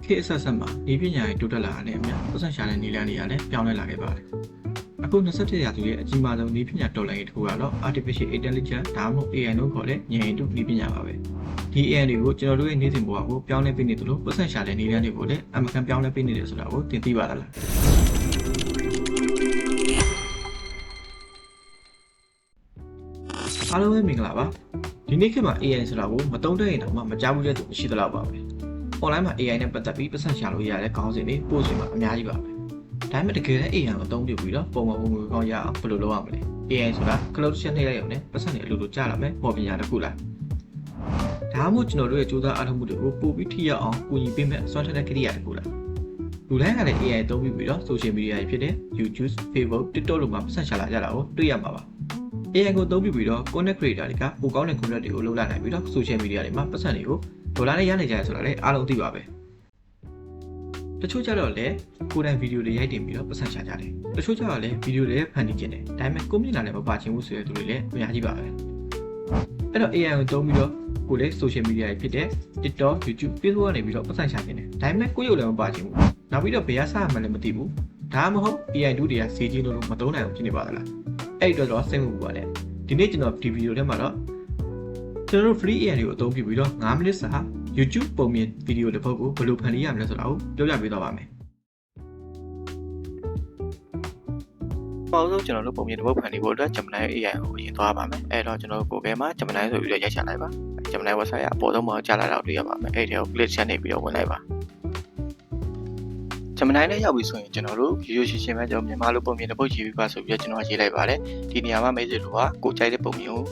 ခေတ်အဆက်ဆက်မှာဒီပညာရေးတိုးတက်လာတာနဲ့အမျှပတ်စံရှာတဲ့နည်းလမ်းတွေကလည်းပြောင်းလဲလာခဲ့ပါတယ်။အခု27ရာစုရဲ့အကြီးမားဆုံးနည်းပညာတော်လှန်ရေးတစ်ခုကတော့ Artificial Intelligence ဒါမှမဟုတ် AI လို့ခေါ်တဲ့ဉာဏ်ရည်တုနည်းပညာပါပဲ။ဒီ AI တွေကိုကျွန်တော်တို့ရဲ့နေ့စဉ်ဘဝကိုပြောင်းလဲပေးနေသလိုပတ်စံရှာတဲ့နည်းလမ်းတွေကိုလည်းအမှန်ကန်ပြောင်းလဲပေးနေတယ်ဆိုတာကိုသင်သိပါသလား။အားလုံးပဲမင်္ဂလာပါ။ဒီနေ့ခေတ်မှာ AI ဆိုတာကိုမသုံးတဲ့ရင်တော့မကြားဘူးတဲ့သူမရှိသလောက်ပါပဲ။ online မှာ AI နဲ့ပတ်သက်ပြီးပတ်စံရှာလို့ရတဲ့ခေါင်းစဉ်တွေပို့ဆွေမှာအများကြီးပါပဲ။ဒါပေမဲ့တကယ်တမ်း AI ကိုအသုံးပြုပြီးတော့ပုံမှန်ဝင်ငွေကောင်းရအောင်ဘယ်လိုလုပ်ရမလဲ။ AI ဆိုတာ cloud ရှင်းနှိပ်လိုက်ရုံနဲ့ပတ်စံတွေအလိုလိုကြားလာမယ်ပေါ်ပညာတစ်ခုလား။ဒါမှမဟုတ်ကျွန်တော်တို့ရဲ့စူးစမ်းအားထုတ်မှုတွေကိုပို့ပြီးထိရောက်အောင်ကူညီပေးမဲ့စွမ်းထက်တဲ့ကိရိယာတစ်ခုလား။လူတိုင်းကလည်း AI အသုံးပြုပြီးတော့ social media တွေဖြစ်တဲ့ YouTube, Facebook, TikTok တို့မှာပတ်စံရှာလာကြတာကိုတွေ့ရမှာပါ။ AI ကိုအသုံးပြုပြီးတော့ content creator တွေကပိုကောင်းတဲ့ content တွေကိုလုပ်လာနိုင်ပြီးတော့ social media တွေမှာပတ်စံတွေကိုဒေါ်လာနဲ့ရနေကြရဆိုတာလည်းအားလုံးသိပါပဲတချို့ကြတော့လည်းကိုယ်တိုင်ဗီဒီယိုတွေရိုက်တင်ပြီးတော့ပတ်စံရှာကြတယ်တချို့ကြတော့လည်းဗီဒီယိုတွေဖန်တီးခြင်းတယ်ဒါပေမဲ့ကိုမျက်နှာနဲ့မပါချင်ဘူးဆိုတဲ့သူတွေလည်းအများကြီးပါပဲအဲ့တော့ AI ကိုသုံးပြီးတော့ကိုယ်လည်း social media တွေဖြစ်တဲ့ TikTok, YouTube, Facebook ကနေပြီးတော့ပတ်စံရှာခြင်းတယ်ဒါပေမဲ့ကိုယ့်ရုပ်လည်းမပါချင်ဘူးနောက်ပြီးတော့ဘယ်ရစမှလည်းမသိဘူးဒါမှမဟုတ် AI တို့တွေကစီးကြီးလို့မသုံးနိုင်ဘူးဖြစ်နေပါသလားအဲ့ဒီတော့စိတ်ဝင်ပူပါတယ်ဒီနေ့ကျွန်တော်ဒီဗီဒီယိုထဲမှာတော့ကျွန်တော်တို့ free AI တွေကိုအသုံးပြုပြီးတော့9မိနစ်စာ YouTube ပုံမြင်ဗီဒီယိုတစ်ပုဒ်ကိုဘယ်လိုဖန်တီးရမလဲဆိုတာကိုပြောပြပေးသွားပါမယ်။ပေါ့ဆိုကျွန်တော်တို့ပုံမြင်တစ်ပုဒ်ဖန်တီးဖို့အတွက် Gemini AI ကိုအရင်သွားပါမယ်။အဲ့တော့ကျွန်တော်တို့ Google မှာ Gemini ဆိုပြီးတော့ရိုက်ချလိုက်ပါ။ Gemini website ကအပေါ်ဆုံးမှာကြားလာတော့တွေ့ရပါမယ်။အဲ့ဒီကို click ချက်နေပြီးတော့ဝင်လိုက်ပါ။ Gemini နဲ့ရောက်ပြီဆိုရင်ကျွန်တော်တို့ video ရှင်းရှင်းပဲကျွန်တော်မြန်မာလိုပုံမြင်တစ်ပုဒ်ရေးပြီးပါဆိုပြီးတော့ကျွန်တော်ရေးလိုက်ပါတယ်။ဒီနေရာမှာ message လိုကကိုကြိုက်တဲ့ပုံမြင်ကို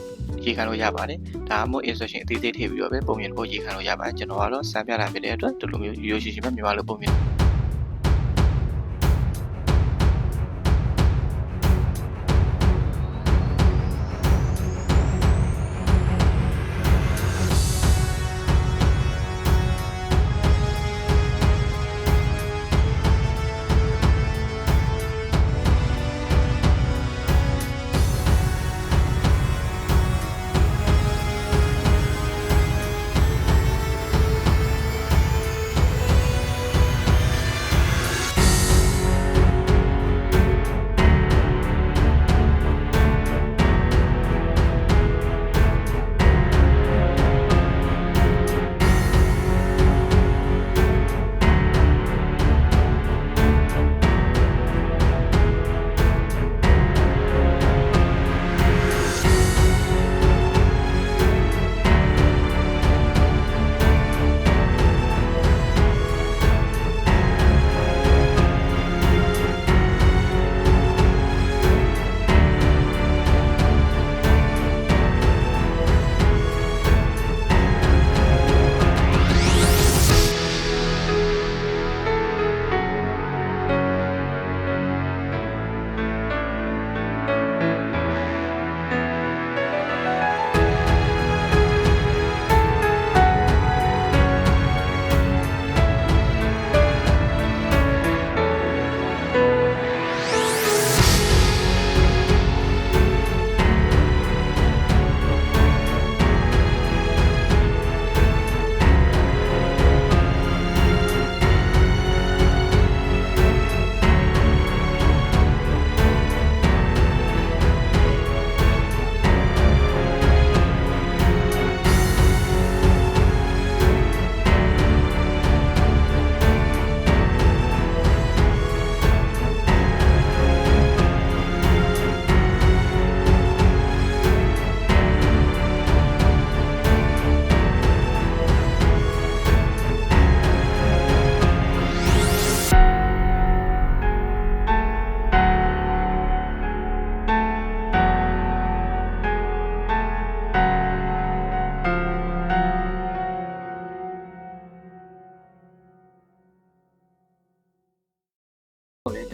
ရေးခံလို့ရပါတယ်။ဒါမှမဟုတ် instruction အသေးသေးထည့်ပြီးတော့ပဲပုံမြင်တစ်ပုဒ်ရေးခံလို့ရပါတယ်။ကျွန်တော်ကတော့စမ်းပြတာဖြစ်တဲ့အတွက်ဒီလိုမျိုး video ရှင်းရှင်းပဲမြန်မာလိုပုံမြင်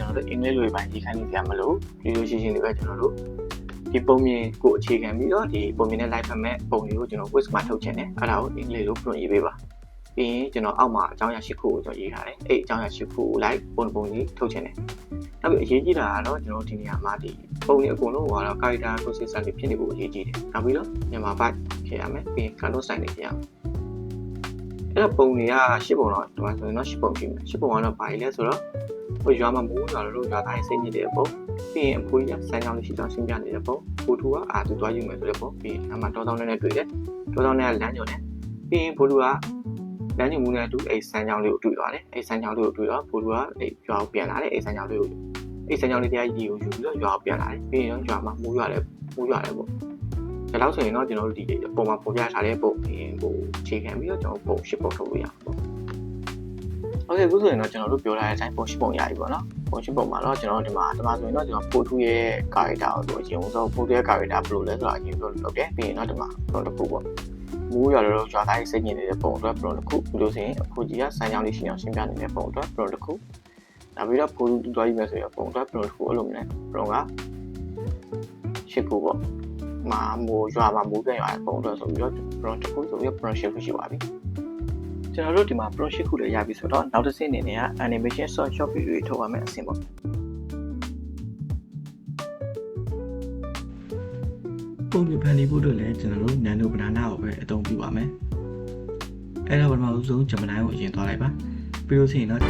ကျွန်တော်တို့အင်္ဂလိပ်လိုပိုင်းရေးခိုင်းနေကြမလို့ video ရှင်းရှင်းလေးပဲကျွန်တော်တို့ဒီပုံမြင်ကိုအခြေခံပြီးတော့ဒီပုံမြင်နဲ့ live ဖတ်မဲ့ပုံလေးကိုကျွန်တော် quiz မှာထုတ်ချင်တယ်အဲ့ဒါကိုအင်္ဂလိပ်လိုပြန်ရေးပေးပါပြီးရင်ကျွန်တော်အောက်မှာအကြောင်းအရာ၈ခုကိုကျွန်တော်ရေးထားတယ်အဲ့အကြောင်းအရာ၈ခုကို live ပုံလေးထုတ်ချင်တယ်နောက်ပြီးအရေးကြီးတာကတော့ကျွန်တော်ဒီနေရာမှာဒီပုံလေးအကုန်လုံးကတော့ character processor တွေဖြစ်နေဖို့အရေးကြီးတယ်နောက်ပြီးတော့မြန်မာ byte ဖြစ်ရမယ်ပြီးရင် control sign တွေဖြစ်ရမယ်အဲ့ အဲ့တော့ပုံတွေက10ပုံတော့ဒီမှာဆိုရင်တော့10ပုံရှိမယ်10ပုံကတော့ဘာလဲဆိုတော့ဟိုရွာမှာမိုးရွာလို့ရွာသားစိတ်ညစ်တဲ့ပုံပြီးရင်အဖိုးကြီးကစမ်းကြောင်းလေးရှိကြောင်းရှင်းပြနေတဲ့ပုံဖိုတူကသူသွားယူမယ်ဆိုတဲ့ပုံပြီးရင်အမှတောင်းနဲ့တွေ့တယ်တောင်းနဲ့လမ်းကြော်နဲ့ပြီးရင်ဖိုတူကလမ်းညမှုနဲ့အတူအဲ့စမ်းကြောင်းလေးကိုတွေ့သွားတယ်အဲ့စမ်းကြောင်းလေးကိုတွေ့တော့ဖိုတူကအဲ့ရွာကိုပြန်လာတယ်အဲ့စမ်းကြောင်းလေးကိုအဲ့စမ်းကြောင်းလေးတရားကြီးကိုယူပြီးတော့ရွာကိုပြန်လာတယ်ပြီးရင်ရွာမှာမိုးရွာတယ်ပေါ့ဒါလောက်ဆိုရင်တော့ကျွန်တော်တို့ဒီပုံမှာပေါ်ပြထားတဲ့ပုံပြီးရင်ကိုအခြေခံပြီးတော့ကျွန်တော်ပုံ10ပုံထုတ်လို့ရမှာပေါ့โอเคအခုဆိုရင်တော့ကျွန်တော်တို့ပြောထားတဲ့အတိုင်းပုံ10ပုံရပြီပေါ့နော်ပုံ10ပုံမှာတော့ကျွန်တော်ဒီမှာဆိုရင်တော့ကျွန်တော်ဖိုတူရဲ့ character ကိုအရင်ဆုံးဖိုတူရဲ့ character ဘယ်လိုလဲဆိုတာအရင်ပြောလုပ်တယ်ပြီးရင်တော့ဒီမှာတော့တစ်ခုပေါ့မိုးရွာလို့ရွာသားစိတ်ညစ်နေတဲ့ပုံအတွက်ပြန်တစ်ခုပြီးလို့ဆိုရင်အဖိုကြီးကစမ်းကြောင်းလေးရှင်းအောင်ရှင်းပြနေတဲ့ပုံအတွက်ပြန်တစ်ခုနောက်ပြီးတော့ဖိုတူတွားယူမယ်ဆိုရင်ပုံအတွက်ပြန်တစ်ခုအဲ့လိုမျိုးနဲ့ပြန်က10ခုပေါ့မှာမိုးရွာမှာမိုးပြန်ရွာတဲ့ပုံအတွက်ဆိုပြီးတော့ပြန်တစ်ခုဆိုပြီးတော့ပြန်10ခုရှိပါပြီကျွန်တော်တို့ဒီမှာ project ခုလည်းရပြီဆိုတော့နောက်တစ်ဆင့်အနေနဲ့က animation short video တွေထုတ်ရမယ်အဆင့်ပေါ့ပုံပြဖန်တီးဖို့အတွက်လည်းကျွန်တော်တို့ nano banana ကိုပဲအသုံးပြုပါမယ်အဲ့တော့ပထမဆုံး Gemini ကိုအရင်သွားလိုက်ပါပြီးလို့ရှိရင်တော့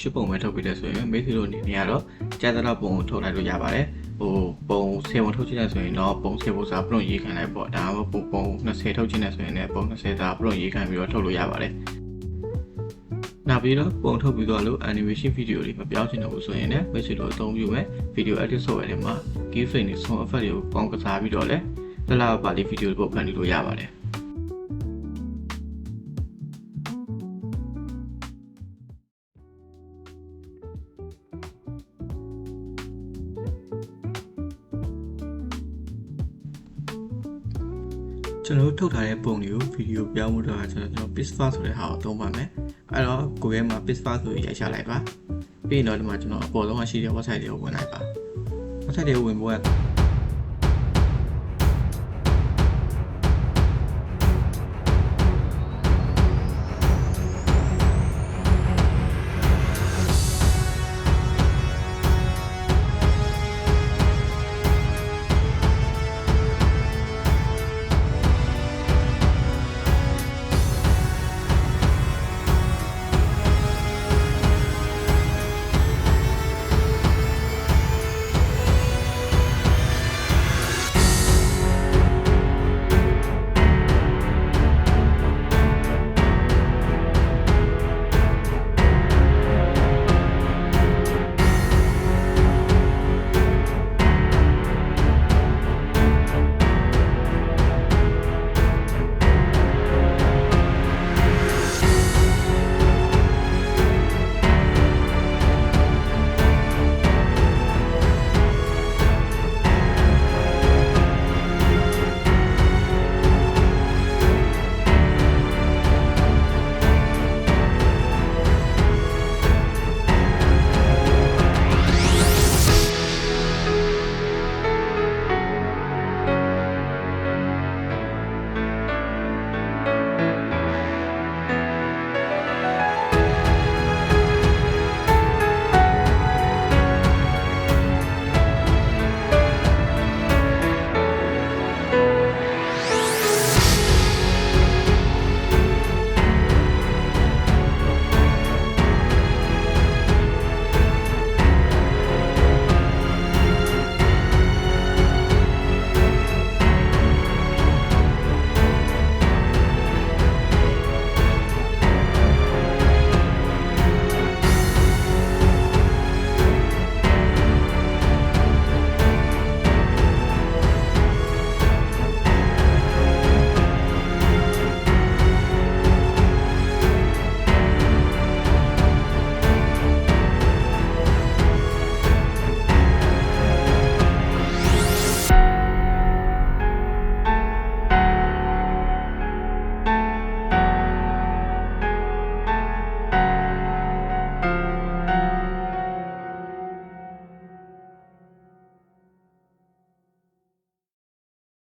ရှစ်ပုံပဲထုတ်ပြီးလဲဆိုရင်မိတ်ဆွေတို့အနေနဲ့ကတော့ကျန်တဲ့လောက်ပုံကိုထုတ်လိုက်လို့ရပါတယ်ဟိုပုံ10ပုံထုတ်ချင်တယ်ဆိုရင်တော့ပုံ10ပုံစာပလွန်ရေးခံလိုက်ပေါ့ဒါမှမဟုတ်ပုံ20ထုတ်ချင်တယ်ဆိုရင်လည်းပုံ20စာပလွန်ရေးခံပြီးတော့ထုတ်လို့ရပါတယ်နောက်ပြီးတော့ပုံထုတ်ပြီးတော့လို့ animation video တွေမပြောင်းချင်တော့ဘူးဆိုရင်လည်းမိတ်ဆွေတို့အသုံးပြုမယ် video edit software တွေမှာ keyframe တွေ sound effect တွေကိုပေါင်းကစားပြီးတော့လည်းတလားပါလေး video တွေပုံဖန်တီးလို့ရပါတယ်ကျွန်တော်ထုတ်ထားတဲ့ပုံတွေကိုဗီဒီယိုပြောင်းဖို့တော့ကျွန်တော် Pixfar ဆိုတဲ့ဟာကိုသုံးပါမယ်အဲ့တော့ကိုယ်ရဲ့မှာ Pixfar ဆိုရိုက်ချလိုက်ပါပြီးရင်တော့ဒီမှာကျွန်တော်အပေါ်ဆုံးရှိတဲ့ website တွေကိုဝင်လိုက်ပါ website တွေကိုဝင်ဖို့က